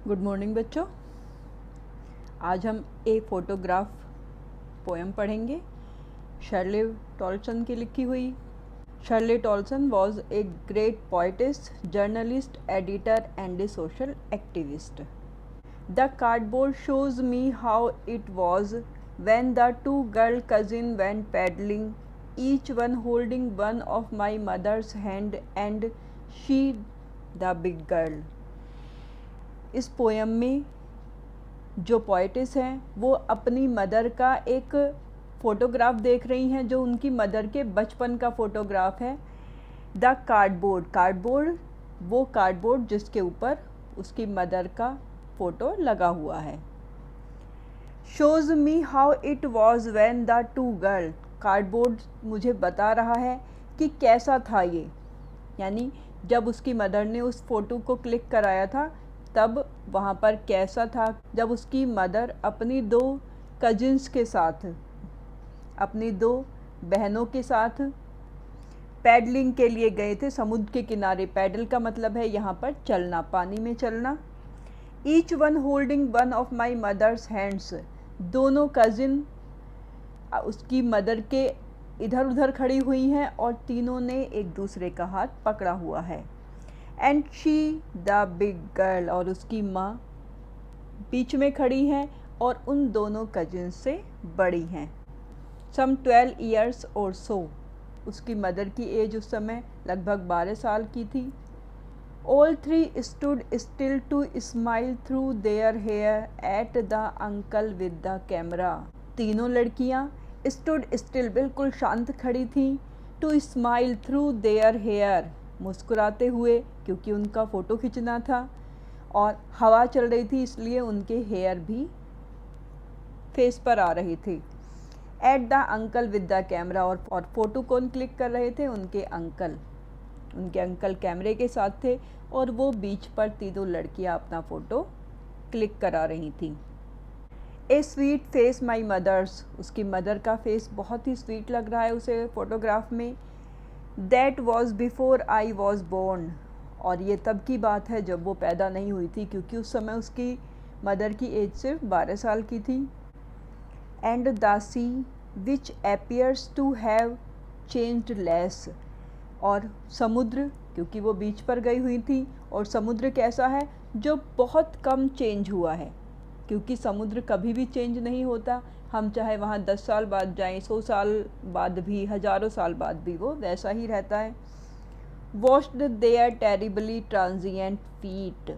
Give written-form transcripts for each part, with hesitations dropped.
Good morning बच्चों। आज हम एक फोटोग्राफ पोएम पढ़ेंगे शर्ले टॉलसन की लिखी हुई। Shirley Tolson was a great poetess, journalist, editor and a social activist. The cardboard shows me how it was when the two girl cousins went paddling, each one holding one of my mother's hand and she the big girl। इस poem में जो poet's हैं वो अपनी mother का एक photograph देख रही हैं जो उनकी मदर के बचपन का फ़ोटोग्राफ है। द कार्डबोर्ड वो कार्डबोर्ड जिसके ऊपर उसकी मदर का फ़ोटो लगा हुआ है। Shows me how it was when the two girl, cardboard मुझे बता रहा है कि कैसा था ये, यानी जब उसकी मदर ने उस फ़ोटो को क्लिक कराया था तब वहाँ पर कैसा था जब उसकी मदर अपनी दो कजिन्स के साथ, अपनी दो बहनों के साथ पैडलिंग के लिए गए थे समुद्र के किनारे। पैडल का मतलब है यहाँ पर चलना, पानी में चलना। Each one holding one of my mother's hands, दोनों कज़िन उसकी मदर के इधर उधर खड़ी हुई हैं और तीनों ने एक दूसरे का हाथ पकड़ा हुआ है। And she the big girl, और उसकी माँ बीच में खड़ी हैं और उन दोनों कजिन से बड़ी हैं। सम 12 ईयर्स और सो, उसकी मदर की एज उस समय लगभग 12 साल की थी। All three stood still to smile through their hair at the uncle with the camera, तीनों लड़कियाँ स्टूड स्टिल बिल्कुल शांत खड़ी थीं, to smile through their hair मुस्कुराते हुए, क्योंकि उनका फ़ोटो खींचना था और हवा चल रही थी इसलिए उनके हेयर भी फेस पर आ रही थी। Eight the uncle with the camera, और फ़ोटो कौन क्लिक कर रहे थे? उनके अंकल कैमरे के साथ थे और वो बीच पर तीनों लड़कियां अपना फ़ोटो क्लिक करा रही थी। A sweet face my mother's, उसकी मदर का फेस बहुत ही स्वीट लग रहा है उसे फ़ोटोग्राफ में। That was before I was born, और ये तब की बात है जब वो पैदा नहीं हुई थी, क्योंकि उस समय उसकी मदर की एज सिर्फ 12 साल की थी। And the sea which appears to have changed less, और समुद्र, क्योंकि वो बीच पर गई हुई थी, और समुद्र कैसा है? जो बहुत कम चेंज हुआ है, क्योंकि समुद्र कभी भी चेंज नहीं होता। हम चाहे वहाँ 10 साल बाद जाएं, 100 साल बाद भी, हज़ारों साल बाद भी वो वैसा ही रहता है। Washed their terribly transient feet,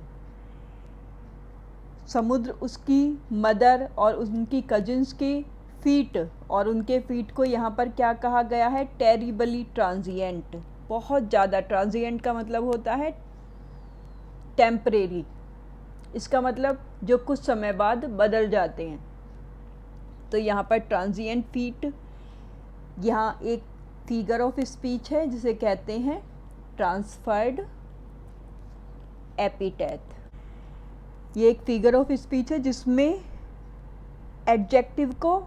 समुद्र उसकी मदर और उनकी कजिन्स की फीट, और उनके फीट को यहाँ पर क्या कहा गया है? टेरिबली ट्रांजिएंट, बहुत ज़्यादा। ट्रांजिएंट का मतलब होता है टेम्परेरी, इसका मतलब जो कुछ समय बाद बदल जाते हैं। तो यहाँ पर ट्रांजिएंट फीट, यहाँ एक फिगर ऑफ स्पीच है जिसे कहते हैं ट्रांसफर्ड एपिथेट। ये एक फिगर ऑफ स्पीच है जिसमें एडजेक्टिव को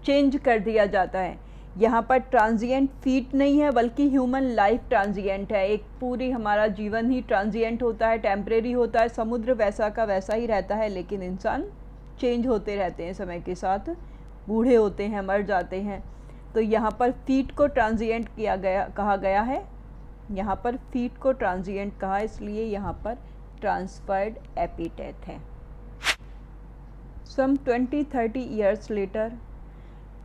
चेंज कर दिया जाता है। यहाँ पर ट्रांजिएंट फीट नहीं है बल्कि ह्यूमन लाइफ ट्रांजिएंट है। एक पूरी हमारा जीवन ही ट्रांजिएंट होता है, टेम्परेरी होता है। समुद्र वैसा का वैसा ही रहता है, लेकिन इंसान चेंज होते रहते हैं समय के साथ, बूढ़े होते हैं, मर जाते हैं। तो यहाँ पर फीट को ट्रांजिएंट कहा गया है। यहाँ पर फीट को ट्रांजिएंट कहा, इसलिए यहाँ पर ट्रांसफर्ड एपिथेट है। सम 20-30 ईयर्स लेटर,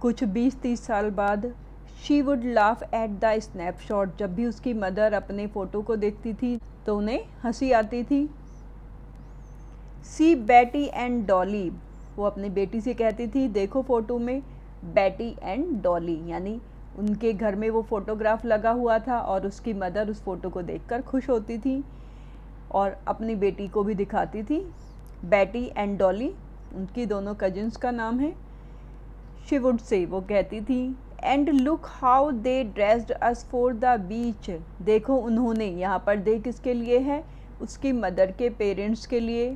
कुछ 20-30 साल बाद, she would laugh at the snapshot, जब भी उसकी मदर अपने फ़ोटो को देखती थी तो उन्हें हंसी आती थी। सी बेटी एंड डॉली, वो अपनी बेटी से कहती थी देखो फ़ोटो में बेटी एंड डॉली, यानी उनके घर में वो फ़ोटोग्राफ लगा हुआ था और उसकी मदर उस फ़ोटो को देखकर खुश होती थी और अपनी बेटी को भी दिखाती थी। बेटी एंड डॉली उनकी दोनों कजिन्स का नाम है। शी वुड से, वो कहती थी, and look how they dressed us for the beach, देखो उन्होंने, यहाँ पर दे किसके लिए है? उसकी मदर के पेरेंट्स के लिए,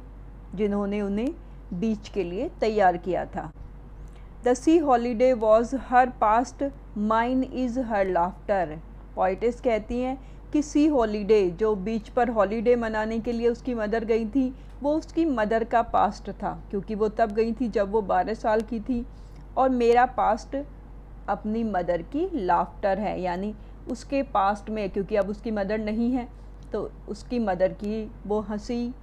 जिन्होंने उन्हें बीच के लिए तैयार किया था। The C holiday was her past, mine is her laughter, पोइटिस कहती हैं कि सी हॉलीडे, जो बीच पर हॉलीडे मनाने के लिए उसकी मदर गई थी, वो उसकी मदर का पास्ट था, क्योंकि वो तब गई थी जब वो 12 साल की थी। और मेरा पास्ट अपनी मदर की लाफ्टर है, यानी उसके पास्ट में, क्योंकि अब उसकी मदर नहीं है, तो उसकी मदर की वो हंसी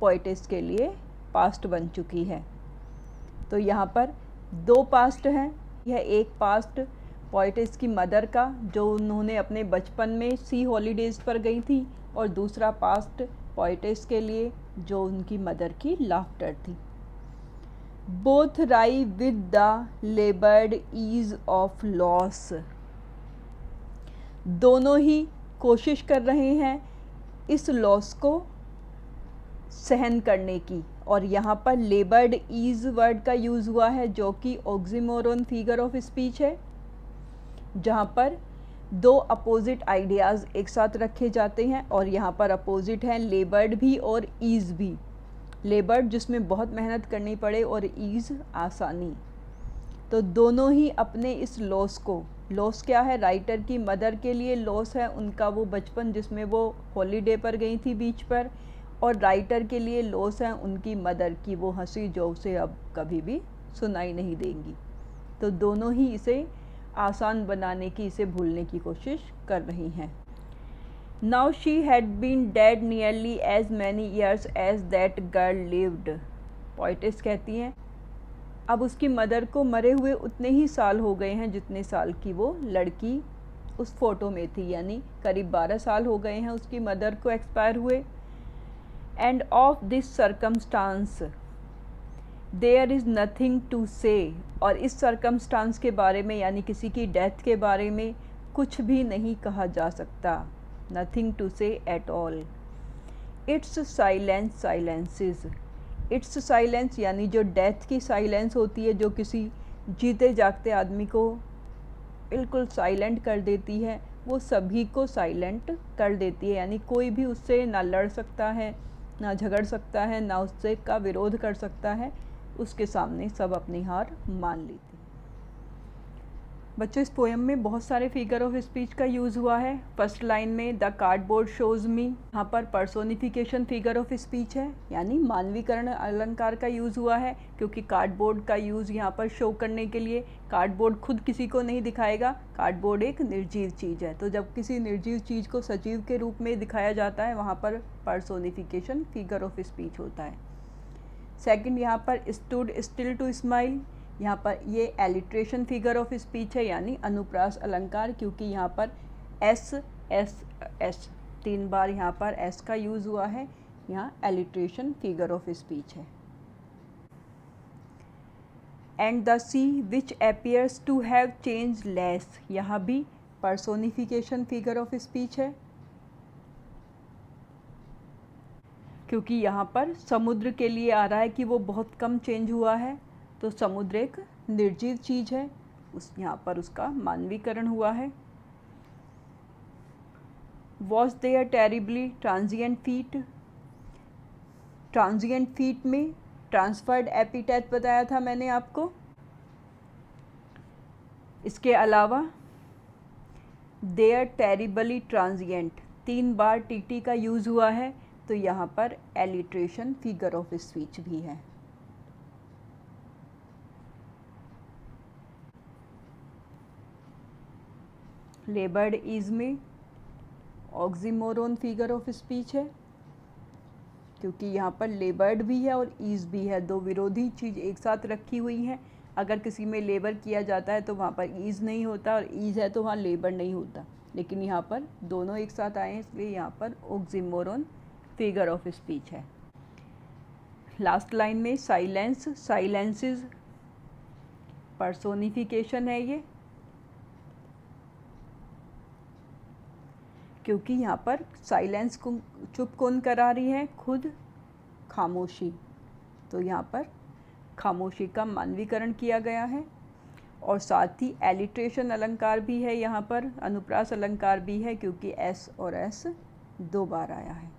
पोएटिस के लिए पास्ट बन चुकी है। तो यहाँ पर 2 पास्ट हैं। यह एक पास्ट पोएटिस की मदर का, जो उन्होंने अपने बचपन में सी हॉलीडेज़ पर गई थी, और दूसरा पास्ट पोएटिस के लिए जो उनकी मदर की लाफ्टर थी। Both wry with the laboured ease of loss, दोनों ही कोशिश कर रहे हैं इस लॉस को सहन करने की। और यहाँ पर लेबर्ड ईज वर्ड का यूज़ हुआ है, जो कि ऑक्सीमोरोन फिगर ऑफ स्पीच है, जहाँ पर 2 अपोजिट आइडियाज़ एक साथ रखे जाते हैं। और यहाँ पर अपोजिट हैं लेबर्ड भी और ईज़ भी। लेबर्ड जिसमें बहुत मेहनत करनी पड़े, और ईज़ आसानी। तो दोनों ही अपने इस लॉस को, लॉस क्या है, राइटर की मदर के लिए लॉस है उनका वो बचपन जिसमें वो हॉलीडे पर गई थी बीच पर, और राइटर के लिए लॉस है उनकी मदर की वो हंसी, जो उसे अब कभी भी सुनाई नहीं देंगी। तो दोनों ही इसे आसान बनाने की, इसे भूलने की कोशिश कर रही हैं। Now she had been dead nearly as many years as that girl lived, poetess कहती हैं अब उसकी मदर को मरे हुए उतने ही साल हो गए हैं जितने साल की वो लड़की उस फोटो में थी, यानी करीब 12 साल हो गए हैं उसकी मदर को एक्सपायर हुए। And of this circumstance there is nothing to say, और इस सर्कमस्टांस के बारे में, यानी किसी की डेथ के बारे में कुछ भी नहीं कहा जा सकता। नथिंग टू से at all. It's silence silences, it's silence यानी जो डेथ की साइलेंस होती है, जो किसी जीते जागते आदमी को बिल्कुल साइलेंट कर देती है, वो सभी को साइलेंट कर देती है। यानी कोई भी उससे ना लड़ सकता है, ना झगड़ सकता है, ना उससे का विरोध कर सकता है, उसके सामने सब अपनी हार मान लेती है। बच्चों, इस पोएम में बहुत सारे फिगर ऑफ स्पीच का यूज़ हुआ है। फर्स्ट लाइन में द कार्डबोर्ड शोज मी, यहाँ पर पर्सोनिफिकेशन फिगर ऑफ स्पीच है, यानी मानवीकरण अलंकार का यूज़ हुआ है, क्योंकि कार्डबोर्ड का यूज़ यहाँ पर शो करने के लिए, कार्डबोर्ड खुद किसी को नहीं दिखाएगा, कार्डबोर्ड एक निर्जीव चीज़ है, तो जब किसी निर्जीव चीज़ को सजीव के रूप में दिखाया जाता है, वहाँ पर पर्सोनिफिकेशन फिगर ऑफ स्पीच होता है। सेकंड, यहाँ पर स्टूड स्टिल टू स्माइल, यहाँ पर ये एलिट्रेशन फिगर ऑफ स्पीच है, यानी अनुप्रास अलंकार, क्योंकि यहाँ पर एस एस एस 3 बार यहाँ पर एस का यूज़ हुआ है, यहाँ एलिट्रेशन फिगर ऑफ स्पीच है। And the sea which appears to have changeless, यहाँ भी पर्सोनिफिकेशन फिगर ऑफ स्पीच है, क्योंकि यहाँ पर समुद्र के लिए आ रहा है कि वो बहुत कम चेंज हुआ है, तो समुद्र एक निर्जीव चीज़ है, उस यहाँ पर उसका मानवीकरण हुआ है। Was there terribly transient feet, transient feet में ट्रांसफर्ड एपिटेट बताया था मैंने आपको। इसके अलावा देयर टेरिबली ट्रांजिएंट 3 बार टीटी का यूज़ हुआ है, तो यहाँ पर एलिट्रेशन फिगर ऑफ स्पीच भी है। लेबर्ड ईज में ऑक्सीमोरोन फिगर ऑफ स्पीच है, क्योंकि यहाँ पर लेबर्ड भी है और ईज भी है, 2 विरोधी चीज़ एक साथ रखी हुई हैं। अगर किसी में लेबर किया जाता है तो वहाँ पर ईज नहीं होता, और ईज है तो वहाँ लेबर नहीं होता, लेकिन यहाँ पर दोनों एक साथ आए हैं, इसलिए यहाँ पर ऑक्सीमोरोन फिगर ऑफ स्पीच है। लास्ट लाइन में साइलेंस साइलेंसेस पर्सोनिफिकेशन है ये, क्योंकि यहाँ पर साइलेंस को चुप कौन करा रही है, खुद खामोशी, तो यहाँ पर खामोशी का मानवीकरण किया गया है। और साथ ही एलिट्रेशन अलंकार भी है, यहाँ पर अनुप्रास अलंकार भी है, क्योंकि एस और एस 2 बार आया है।